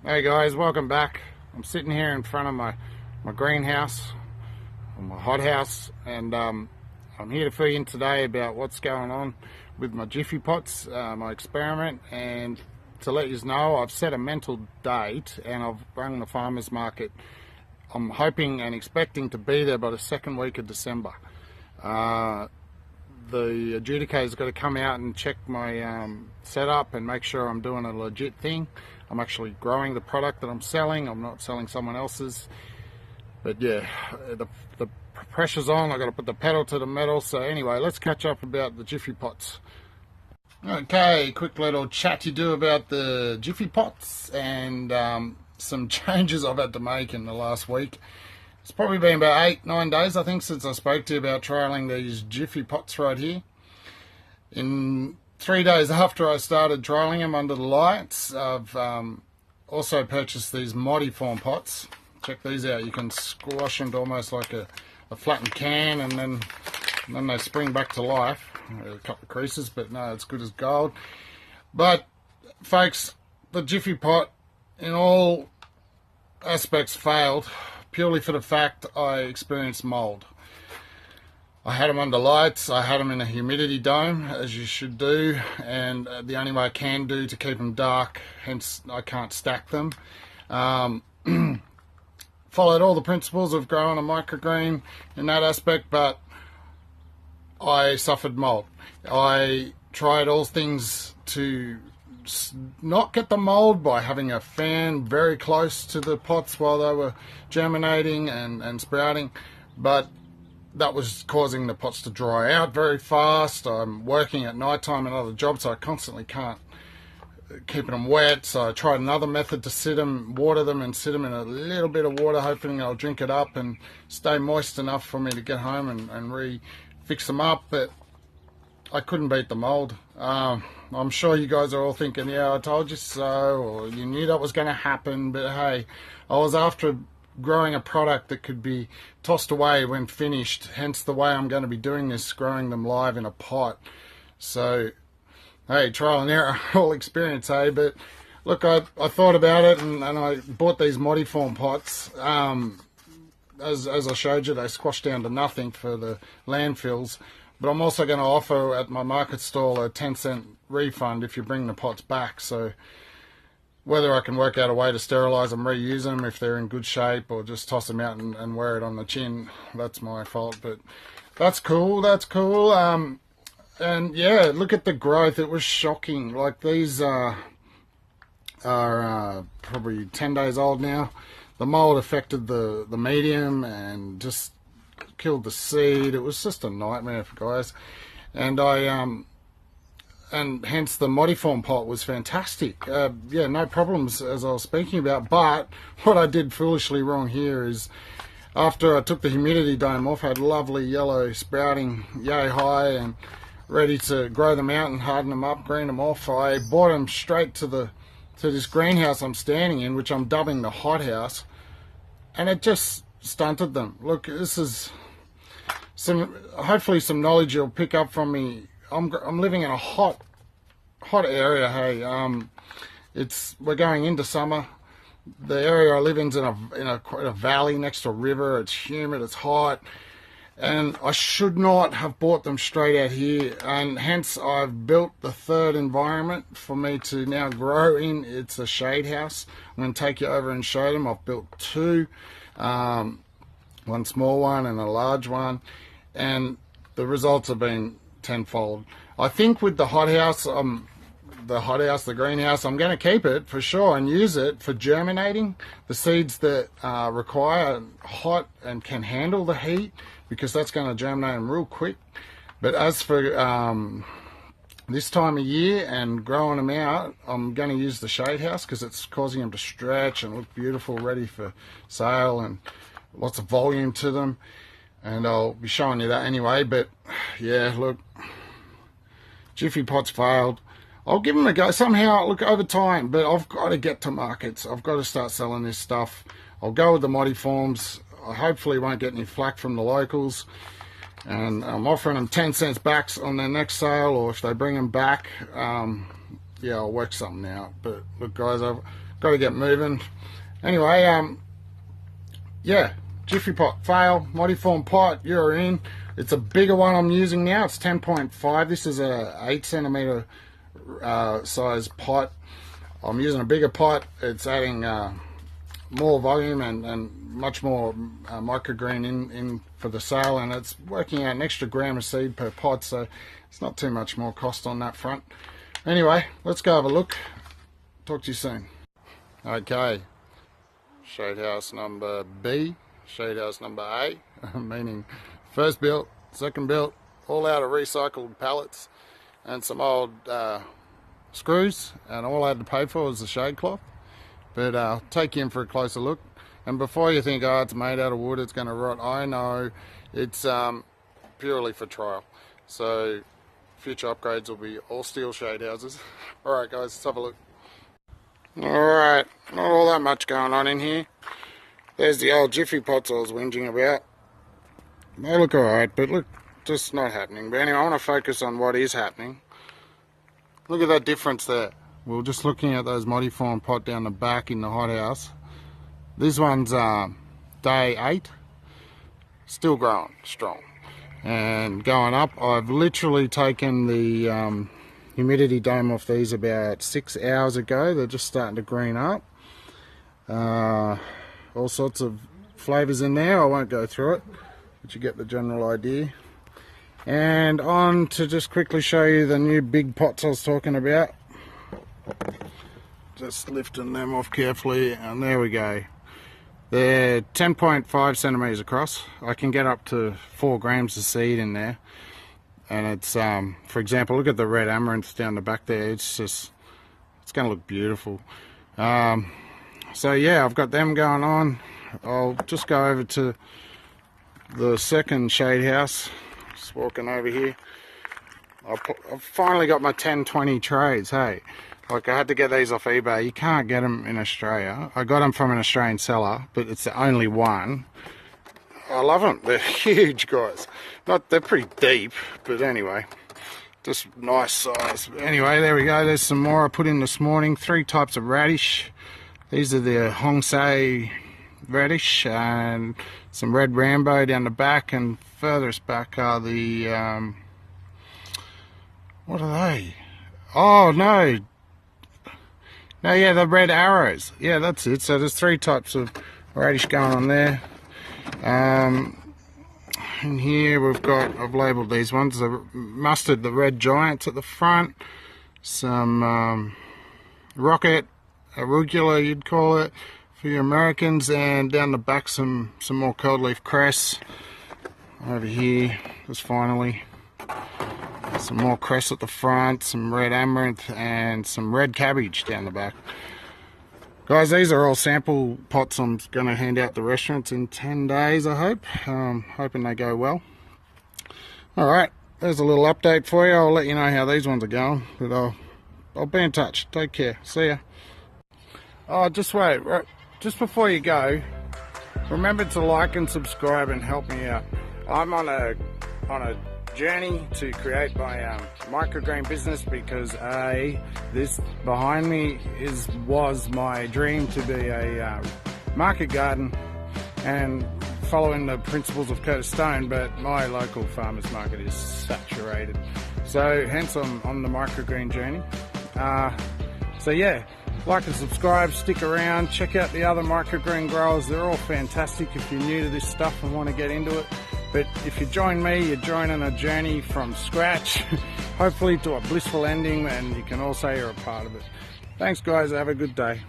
Hey guys, welcome back. I'm sitting here in front of my greenhouse, or my hothouse, and I'm here to fill you in today about what's going on with my Jiffy pots, my experiment, and to let you know I've set a mental date and I've rung the farmers market. I'm hoping and expecting to be there by the second week of December. The adjudicator's got to come out and check my setup and make sure I'm doing a legit thing. I'm actually growing the product that I'm selling. I'm not selling someone else's. But yeah, the pressure's on. I've got to put the pedal to the metal. So anyway, let's catch up about the Jiffy pots. Okay, quick little chat you do about the Jiffy pots and some changes I've had to make in the last week. It's probably been about 8-9 days, I think, since I spoke to you about trialing these Jiffy pots right here. In 3 days after I started trialing them under the lights, I've also purchased these Modiform pots. Check these out. You can squash them to almost like a flattened can, and then they spring back to life. A couple of creases, but no, it's good as gold. But folks, the Jiffy pot in all aspects failed, purely for the fact I experienced mold. I had them under lights, I had them in a humidity dome, as you should do, and the only way I can do to keep them dark, hence I can't stack them. Followed all the principles of growing a microgreen in that aspect, but I suffered mold. I tried all things to not get the mold by having a fan very close to the pots while they were germinating and sprouting, but that was causing the pots to dry out very fast. I'm working at night time and other jobs, so I constantly can't keep them wet. So I tried another method to sit them, water them, and sit them in a little bit of water, hoping I'll drink it up and stay moist enough for me to get home and re-fix them up. But I couldn't beat the mold. I'm sure you guys are all thinking, yeah, I told you so, or you knew that was going to happen. But hey, I was after growing a product that could be tossed away when finished, hence the way I'm going to be doing this, growing them live in a pot. So hey, trial and error, all experience, hey. But look, I thought about it, and I bought these Modiform pots. As I showed you, they squashed down to nothing for the landfills, but I'm also going to offer at my market stall a 10-cent refund if you bring the pots back. So whether I can work out a way to sterilize them, reuse them if they're in good shape, or just toss them out and wear it on the chin, that's my fault. But that's cool, that's cool. And yeah, look at the growth. It was shocking. Like, these are probably 10 days old now. The mold affected the medium and just killed the seed. It was just a nightmare for guys. And and hence the Modiform pot was fantastic. Yeah, no problems as I was speaking about. But what I did foolishly wrong here is, after I took the humidity dome off, I had lovely yellow sprouting yay high and ready to grow them out and harden them up, green them off. I brought them straight to this greenhouse I'm standing in, which I'm dubbing the hothouse, and it just stunted them. Look, this is hopefully some knowledge you'll pick up from me. I'm living in a hot area. Hey, we're going into summer. The area I live in's in a valley next to a river. It's humid, it's hot, and I should not have bought them straight out here. And hence I've built the third environment for me to now grow in. It's a shade house. I'm going to take you over and show them. I've built two, one small one and a large one, and the results have been tenfold. I think with the hothouse, the greenhouse, I'm going to keep it for sure and use it for germinating the seeds that require hot and can handle the heat, because that's going to germinate them real quick. But as for this time of year and growing them out, I'm going to use the shade house because it's causing them to stretch and look beautiful, ready for sale, and lots of volume to them. And I'll be showing you that anyway. But yeah, look, Jiffy pots failed. I'll give them a go somehow, look, over time, but I've got to get to markets. I've got to start selling this stuff. I'll go with the Modiforms. I hopefully won't get any flack from the locals. And I'm offering them 10 cents back on their next sale, or if they bring them back, yeah, I'll work something out. But look, guys, I've got to get moving. Anyway, yeah, Jiffy pot fail, Modiform pot, you're in. It's a bigger one I'm using now. It's 10.5. This is a 8 centimeter size pot. I'm using a bigger pot. It's adding more volume and much more microgreen in for the sale, and it's working out an extra gram of seed per pot, so it's not too much more cost on that front. Anyway, let's go have a look. Talk to you soon. Okay, shade house number B, shade house number A, meaning first built, second built, all out of recycled pallets and some old screws, and all I had to pay for was the shade cloth. But I'll take you in for a closer look. And before you think, oh, it's made out of wood, it's going to rot, I know it's purely for trial. So future upgrades will be all steel shade houses. Alright guys, let's have a look. Alright, not all that much going on in here. There's the old Jiffy pots I was whinging about. They look alright, but look, just not happening. But anyway, I want to focus on what is happening. Look at that difference there. We were just looking at those Modiform pot down the back in the hothouse. This one's day 8, still growing strong and going up. I've literally taken the humidity dome off these about 6 hours ago. They're just starting to green up. All sorts of flavours in there. I won't go through it, but you get the general idea. And on to just quickly show you the new big pots I was talking about. Just lifting them off carefully, and there we go. They're 10.5 centimeters across. I can get up to 4 grams of seed in there, and it's for example, look at the red amaranth down the back there. It's going to look beautiful. So yeah, I've got them going on. I'll just go over to the second shade house. Just walking over here. I've finally got my 10-20 trays. Hey, like I had to get these off eBay. You can't get them in Australia. I got them from an Australian seller, but it's the only one. I love them. They're huge, guys. They're pretty deep, but anyway, just nice size. Anyway, there we go. There's some more I put in this morning. 3 types of radish. These are the Hongsei radish, and some red Rambo down the back, and furthest back are the what are they? Oh no, yeah, the red arrows. Yeah, that's it. So there's 3 types of radish going on there. And here we've got, I've labelled these ones, the mustard, the red giants at the front, some rocket, arugula you'd call it for your Americans, and down the back some more cold leaf cress. Over here, just finally some more cress at the front, some red amaranth, and some red cabbage down the back. Guys, these are all sample pots I'm going to hand out to restaurants in 10 days, I hope. Hoping they go well. Alright, there's a little update for you. I'll let you know how these ones are going, but I'll be in touch. Take care. See ya. Oh, just wait. Just before you go, remember to like and subscribe and help me out. I'm on a journey to create my microgreen business, because this behind me was my dream to be a market garden and following the principles of Curtis Stone, but my local farmers market is saturated, so hence I'm on the microgreen journey. So yeah, like and subscribe, stick around, check out the other microgreen growers. They're all fantastic if you're new to this stuff and want to get into it. But if you join me, you're joining a journey from scratch, hopefully to a blissful ending, and you can all say you're a part of it. Thanks guys, have a good day.